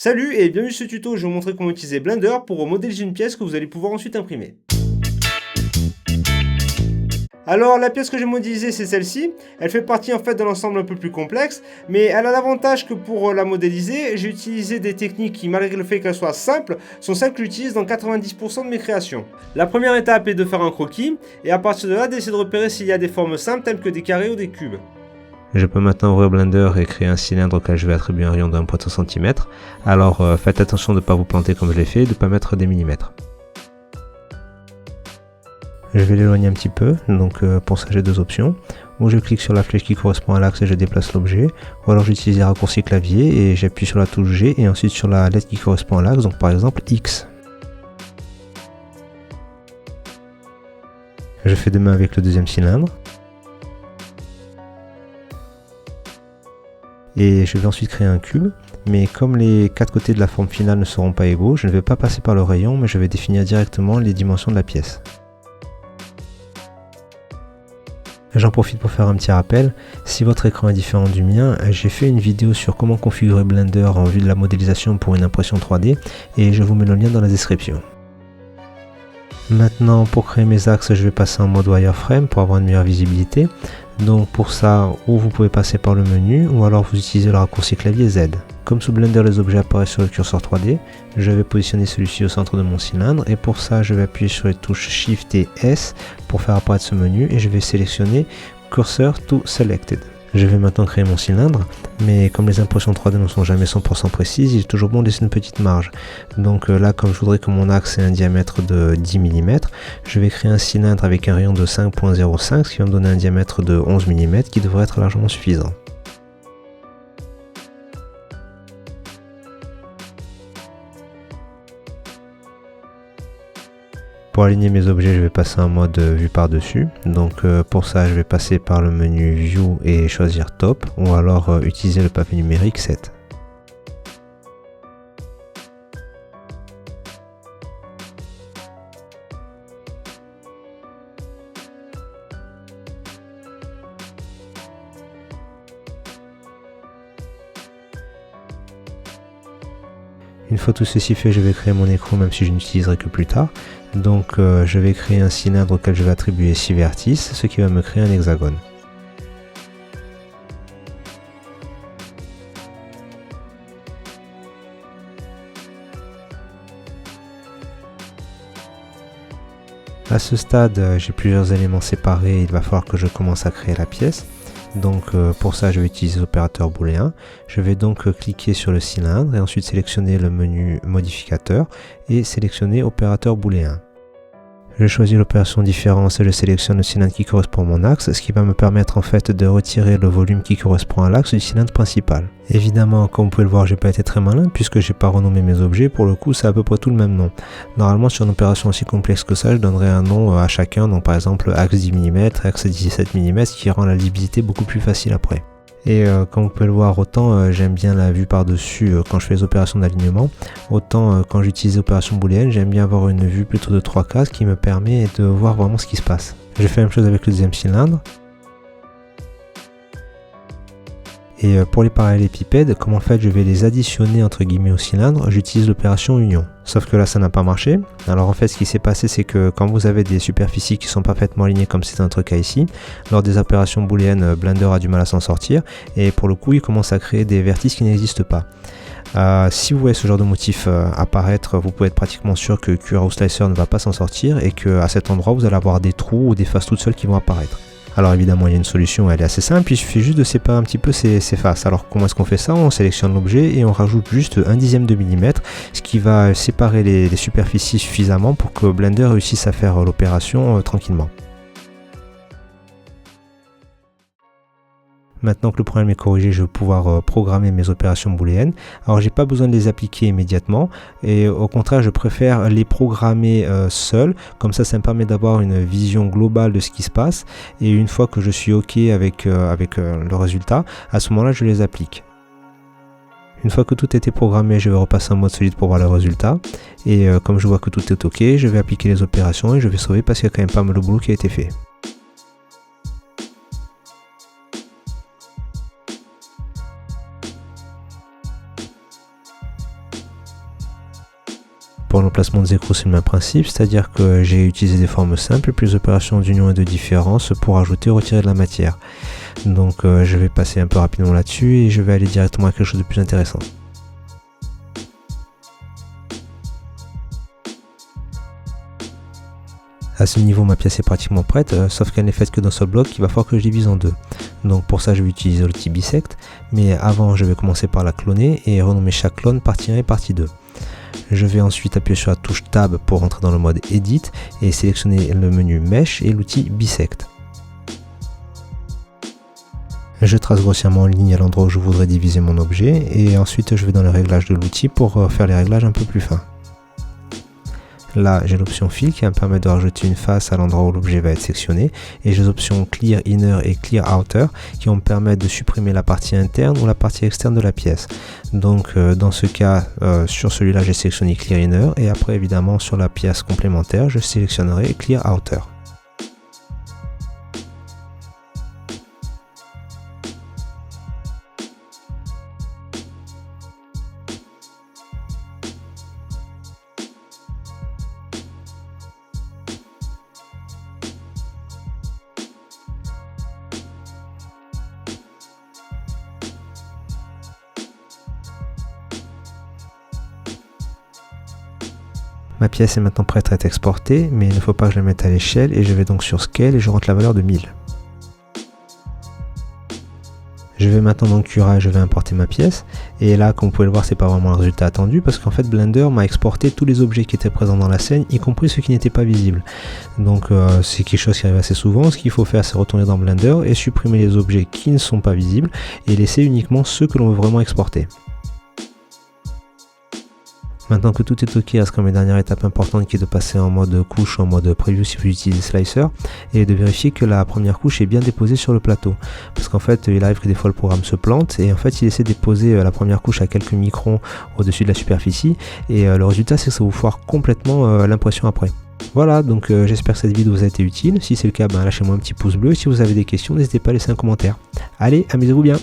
Salut et bienvenue sur ce tuto, je vais vous montrer comment utiliser Blender pour modéliser une pièce que vous allez pouvoir ensuite imprimer. Alors la pièce que j'ai modélisée c'est celle-ci, elle fait partie en fait d'un ensemble un peu plus complexe, mais elle a l'avantage que pour la modéliser, j'ai utilisé des techniques qui malgré le fait qu'elles soient simples, sont celles que j'utilise dans 90% de mes créations. La première étape est de faire un croquis, et à partir de là d'essayer de repérer s'il y a des formes simples telles que des carrés ou des cubes. Je peux maintenant ouvrir Blender et créer un cylindre auquel je vais attribuer un rayon de 1,3 cm. Alors faites attention de ne pas vous planter comme je l'ai fait et de ne pas mettre des millimètres. Je vais l'éloigner un petit peu, donc pour ça j'ai deux options. Ou je clique sur la flèche qui correspond à l'axe et je déplace l'objet. Ou alors j'utilise les raccourcis clavier et j'appuie sur la touche G et ensuite sur la lettre qui correspond à l'axe, donc par exemple X. Je fais de même avec le deuxième cylindre. Et je vais ensuite créer un cube, mais comme les quatre côtés de la forme finale ne seront pas égaux, je ne vais pas passer par le rayon, mais je vais définir directement les dimensions de la pièce. J'en profite pour faire un petit rappel, si votre écran est différent du mien, j'ai fait une vidéo sur comment configurer Blender en vue de la modélisation pour une impression 3D, et je vous mets le lien dans la description. Maintenant, pour créer mes axes, je vais passer en mode wireframe pour avoir une meilleure visibilité. Donc pour ça, ou vous pouvez passer par le menu, ou alors vous utilisez le raccourci clavier Z. Comme sous Blender, les objets apparaissent sur le curseur 3D, je vais positionner celui-ci au centre de mon cylindre, et pour ça, je vais appuyer sur les touches Shift et S pour faire apparaître ce menu, et je vais sélectionner Cursor to Selected. Je vais maintenant créer mon cylindre, mais comme les impressions 3D ne sont jamais 100% précises, il est toujours bon de laisser une petite marge. Donc là, comme je voudrais que mon axe ait un diamètre de 10 mm, je vais créer un cylindre avec un rayon de 5.05, ce qui va me donner un diamètre de 11 mm, qui devrait être largement suffisant. Pour aligner mes objets, je vais passer en mode vue par-dessus. Donc pour ça, je vais passer par le menu View et choisir Top, ou alors utiliser le pavé numérique 7. Une fois tout ceci fait, je vais créer mon écran même si je n'utiliserai que plus tard. Donc je vais créer un cylindre auquel je vais attribuer 6 vertices, ce qui va me créer un hexagone. À ce stade, j'ai plusieurs éléments séparés, il va falloir que je commence à créer la pièce. Donc pour ça, je vais utiliser l'opérateur booléen. Je vais donc cliquer sur le cylindre et ensuite sélectionner le menu modificateur et sélectionner opérateur booléen. Je choisis l'opération différence et je sélectionne le cylindre qui correspond à mon axe, ce qui va me permettre en fait de retirer le volume qui correspond à l'axe du cylindre principal. Évidemment, comme vous pouvez le voir, j'ai pas été très malin puisque j'ai pas renommé mes objets. Pour le coup, c'est à peu près tout le même nom. Normalement, sur une opération aussi complexe que ça, je donnerais un nom à chacun, donc par exemple axe 10 mm, axe 17 mm, ce qui rend la lisibilité beaucoup plus facile après. Et comme vous pouvez le voir, autant j'aime bien la vue par-dessus quand je fais les opérations d'alignement, autant quand j'utilise l'opération booléenne, j'aime bien avoir une vue plutôt de 3 cases qui me permet de voir vraiment ce qui se passe. Je fais la même chose avec le deuxième cylindre. Et pour les parallélépipèdes, comme en fait je vais les additionner entre guillemets au cylindre, j'utilise l'opération union. Sauf que là ça n'a pas marché. Alors en fait ce qui s'est passé c'est que quand vous avez des superficies qui sont parfaitement alignées comme c'est notre cas ici, lors des opérations booléennes, Blender a du mal à s'en sortir et pour le coup il commence à créer des vertices qui n'existent pas. Si vous voyez ce genre de motif apparaître, vous pouvez être pratiquement sûr que Curve Slicer ne va pas s'en sortir et qu'à cet endroit vous allez avoir des trous ou des faces toutes seules qui vont apparaître. Alors évidemment il y a une solution, elle est assez simple, il suffit juste de séparer un petit peu ces faces. Alors comment est-ce qu'on fait ça? On sélectionne l'objet et on rajoute juste 1/10 de millimètre, ce qui va séparer les superficies suffisamment pour que Blender réussisse à faire l'opération tranquillement. Maintenant que le problème est corrigé, je vais pouvoir programmer mes opérations booléennes. Alors j'ai pas besoin de les appliquer immédiatement et au contraire je préfère les programmer seul. Comme ça me permet d'avoir une vision globale de ce qui se passe et une fois que je suis ok avec le résultat, à ce moment-là je les applique. Une fois que tout a été programmé, je vais repasser en mode solide pour voir le résultat. Et comme je vois que tout est ok, je vais appliquer les opérations et je vais sauver parce qu'il y a quand même pas mal de boulot qui a été fait. Pour l'emplacement des écrous, c'est le même principe, c'est-à-dire que j'ai utilisé des formes simples, plus opérations d'union et de différence pour ajouter ou retirer de la matière. Donc je vais passer un peu rapidement là-dessus et je vais aller directement à quelque chose de plus intéressant. À ce niveau, ma pièce est pratiquement prête, sauf qu'elle n'est faite que d'un seul bloc qu'il va falloir que je divise en deux. Donc pour ça, je vais utiliser l'outil Bisect, mais avant, je vais commencer par la cloner et renommer chaque clone partie 1 et partie 2. Je vais ensuite appuyer sur la touche Tab pour rentrer dans le mode Edit et sélectionner le menu Mesh et l'outil Bisect. Je trace grossièrement en ligne à l'endroit où je voudrais diviser mon objet et ensuite je vais dans les réglages de l'outil pour faire les réglages un peu plus fins. Là, j'ai l'option Fill qui va me permettre de rajouter une face à l'endroit où l'objet va être sectionné et j'ai les options Clear Inner et Clear Outer qui vont me permettre de supprimer la partie interne ou la partie externe de la pièce. Donc dans ce cas, sur celui-là, j'ai sélectionné Clear Inner et après évidemment sur la pièce complémentaire, je sélectionnerai Clear Outer. Ma pièce est maintenant prête à être exportée, mais il ne faut pas que je la mette à l'échelle et je vais donc sur Scale et je rentre la valeur de 1000. Je vais maintenant dans Cura et je vais importer ma pièce. Et là, comme vous pouvez le voir, c'est pas vraiment le résultat attendu parce qu'en fait Blender m'a exporté tous les objets qui étaient présents dans la scène, y compris ceux qui n'étaient pas visibles. Donc c'est quelque chose qui arrive assez souvent. Ce qu'il faut faire, c'est retourner dans Blender et supprimer les objets qui ne sont pas visibles et laisser uniquement ceux que l'on veut vraiment exporter. Maintenant que tout est ok, il reste comme une dernière étape importante qui est de passer en mode couche, en mode preview si vous utilisez Slicer, et de vérifier que la première couche est bien déposée sur le plateau. Parce qu'en fait, il arrive que des fois le programme se plante, et en fait il essaie de déposer la première couche à quelques microns au-dessus de la superficie, et le résultat c'est que ça vous foire complètement l'impression après. Voilà, donc j'espère que cette vidéo vous a été utile. Si c'est le cas, lâchez-moi un petit pouce bleu. Si vous avez des questions, n'hésitez pas à laisser un commentaire. Allez, amusez-vous bien!